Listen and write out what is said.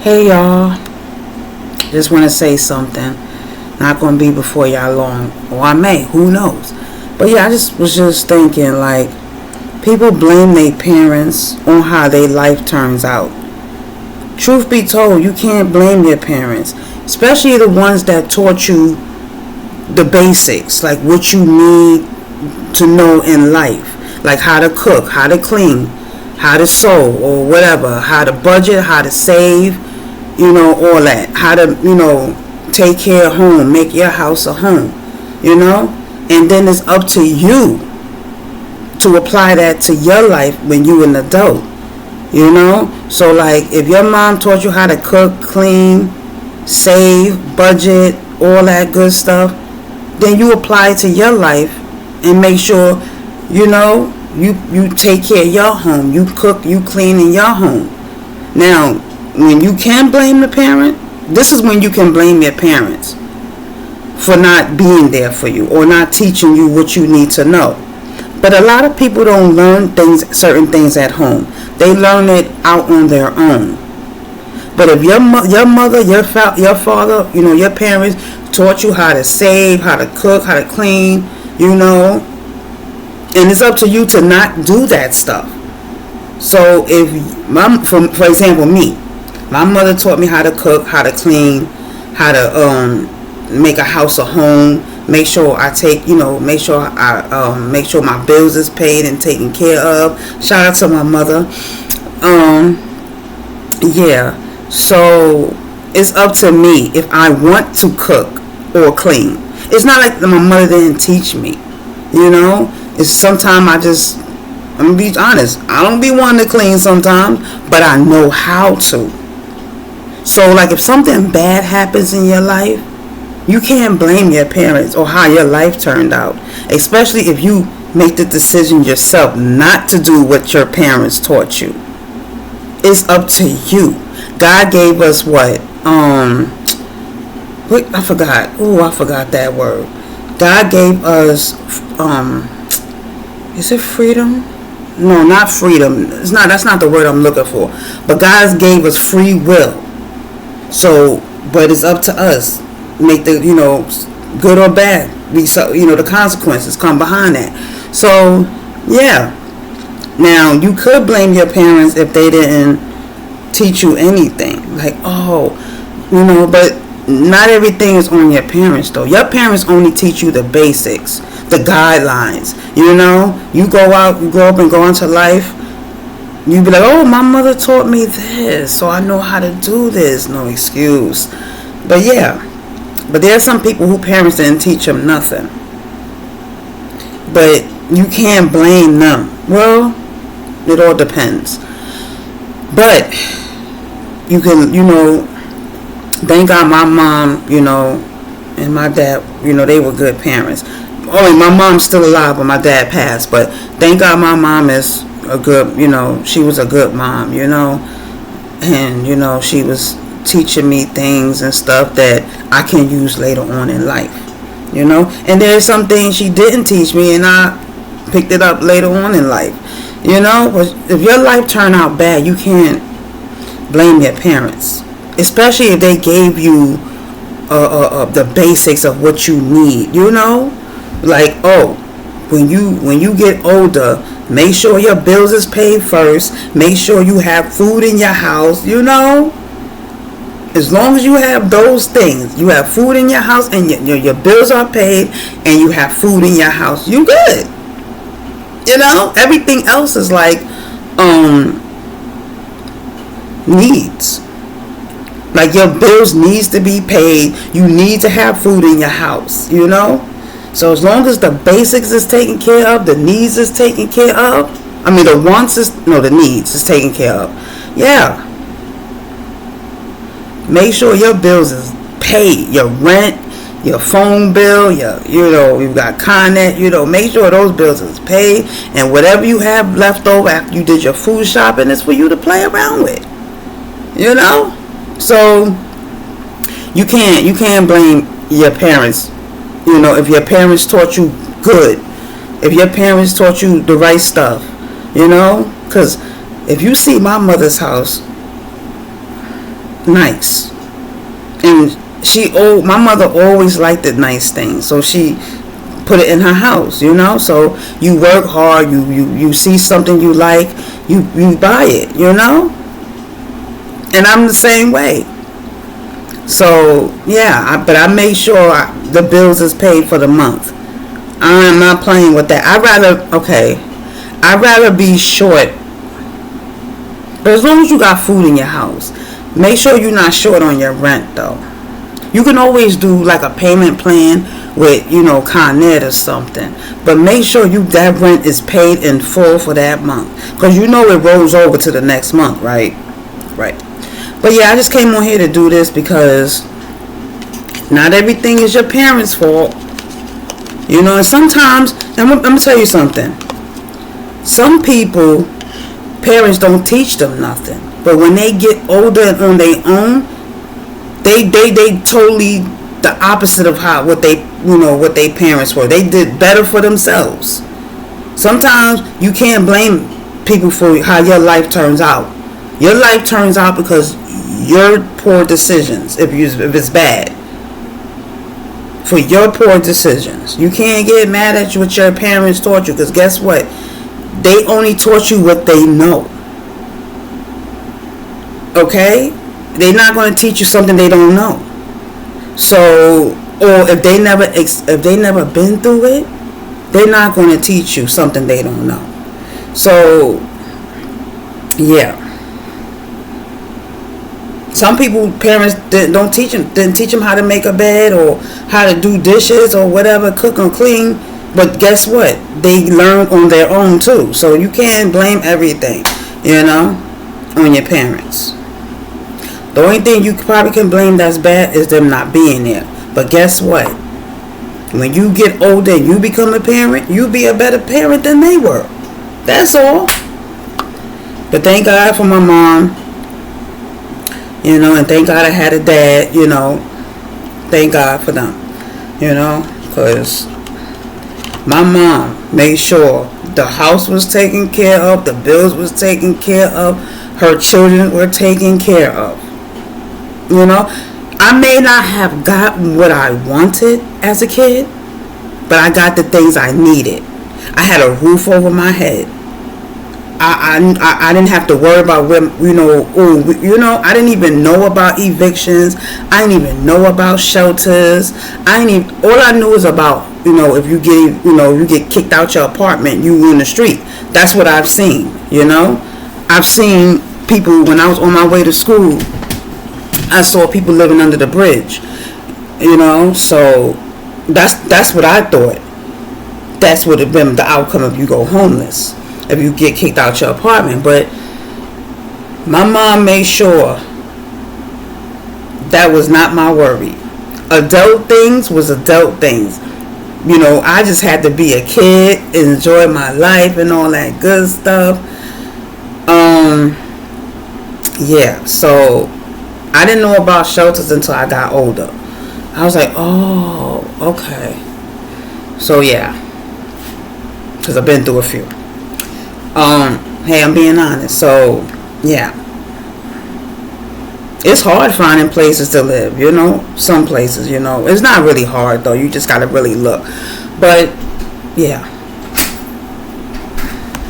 Hey y'all, just want to say something. Not going to be before y'all long, or I may, who knows. But yeah, I just was just thinking, like, people blame their parents on how their life turns out. Truth be told, you can't blame your parents, especially the ones that taught you the basics, like what you need to know in life, like how to cook, how to clean, how to sew, or whatever, how to budget, how to save, all that, how to, take care of home, make your house a home, and then it's up to you to apply that to your life when you're an adult, so like if your mom taught you how to cook, clean, save, budget, all that good stuff, then you apply it to your life and make sure you take care of your home, you cook, you clean in your home. Now when you can blame the parent, this is when you can blame your parents for not being there for you or not teaching you what you need to know. But a lot of people don't learn certain things at home. They learn it out on their own. But if your mother, your father, your parents taught you how to save, how to cook, how to clean, and it's up to you to not do that stuff. So if for example, me, my mother taught me how to cook, how to clean, how to make a house a home, make sure I make sure my bills is paid and taken care of. Shout out to my mother. Yeah. So it's up to me if I want to cook or clean. It's not like my mother didn't teach me. It's sometimes I'm gonna be honest, I don't be wanting to clean sometimes, but I know how to. So like if something bad happens in your life, you can't blame your parents or how your life turned out, especially if you make the decision yourself not to do what your parents taught you. It's up to you. God gave us what? I forgot that word. God gave us is it freedom? No, not freedom. That's not the word I'm looking for. But God gave us free will. So, but it's up to us. Make the, good or bad. The consequences come behind that. So, yeah. Now, you could blame your parents if they didn't teach you anything. Like, but not everything is on your parents, though. Your parents only teach you the basics, the guidelines. You go out, you grow up and go into life. You be like, oh, my mother taught me this, so I know how to do this. No excuse. But yeah. But there are some people who parents didn't teach them nothing. But you can't blame them. Well, it all depends. But you can, thank God my mom, and my dad, they were good parents. Oh, my mom's still alive, but my dad passed. But thank God my mom is a good, she was a good mom, and, she was teaching me things and stuff that I can use later on in life, and there's some things she didn't teach me and I picked it up later on in life, but if your life turned out bad, you can't blame your parents, especially if they gave you the basics of what you need, like, when you get older, make sure your bills is paid first. Make sure you have food in your house, As long as you have those things, you have food in your house and your bills are paid and you have food in your house, you good. Everything else is like needs. Like your bills needs to be paid. You need to have food in your house, So as long as the basics is taken care of, the needs is taken care of. The needs is taken care of. Yeah. Make sure your bills is paid. Your rent, your phone bill, you've got Connet, make sure those bills is paid. And whatever you have left over after you did your food shopping is for you to play around with. So you can't blame your parents. If your parents taught you good, if your parents taught you the right stuff, because if you see my mother's house, nice. And my mother always liked the nice things, so she put it in her house, so you work hard, you see something you like, you buy it, and I'm the same way. So yeah, but I make sure the bills is paid for the month. I'm not playing with that. I'd rather be short, but as long as you got food in your house, make sure you're not short on your rent though. You can always do like a payment plan with, Con Ed or something. But make sure that rent is paid in full for that month. Because it rolls over to the next month, right? Right. But yeah, I just came on here to do this because not everything is your parents' fault. And sometimes, I'm going to tell you something. Some people, parents don't teach them nothing. But when they get older and on their own, they totally the opposite of what they parents were. They did better for themselves. Sometimes you can't blame people for how your life turns out. Your life turns out because your poor decisions. If it's bad, for your poor decisions, you can't get mad at what your parents taught you. Because guess what? They only taught you what they know. Okay? They're not going to teach you something they don't know. So, or if they never been through it, they're not going to teach you something they don't know. So, yeah. Some people, parents didn't teach them how to make a bed or how to do dishes or whatever, cook and clean. But guess what? They learn on their own too. So you can't blame everything, on your parents. The only thing you probably can blame that's bad is them not being there. But guess what? When you get older and you become a parent, you'll be a better parent than they were. That's all. But thank God for my mom. And thank God I had a dad, Thank God for them. Because my mom made sure the house was taken care of, the bills was taken care of, her children were taken care of. I may not have gotten what I wanted as a kid, but I got the things I needed. I had a roof over my head. I didn't have to worry about I didn't even know about evictions. I didn't even know about shelters. All I knew was about, if you get kicked out your apartment, you in the street. That's what I've seen, I've seen people when I was on my way to school. I saw people living under the bridge, so that's what I thought. That's what have been the outcome if you go homeless, if you get kicked out your apartment. But my mom made sure that was not my worry. Adult things was adult things. I just had to be a kid, enjoy my life and all that good stuff. Yeah, so I didn't know about shelters until I got older. I was like, oh, okay. So yeah, because I've been through a few. Hey, I'm being honest. So yeah, it's hard finding places to live. Some places, it's not really hard though. You just gotta really look. But yeah.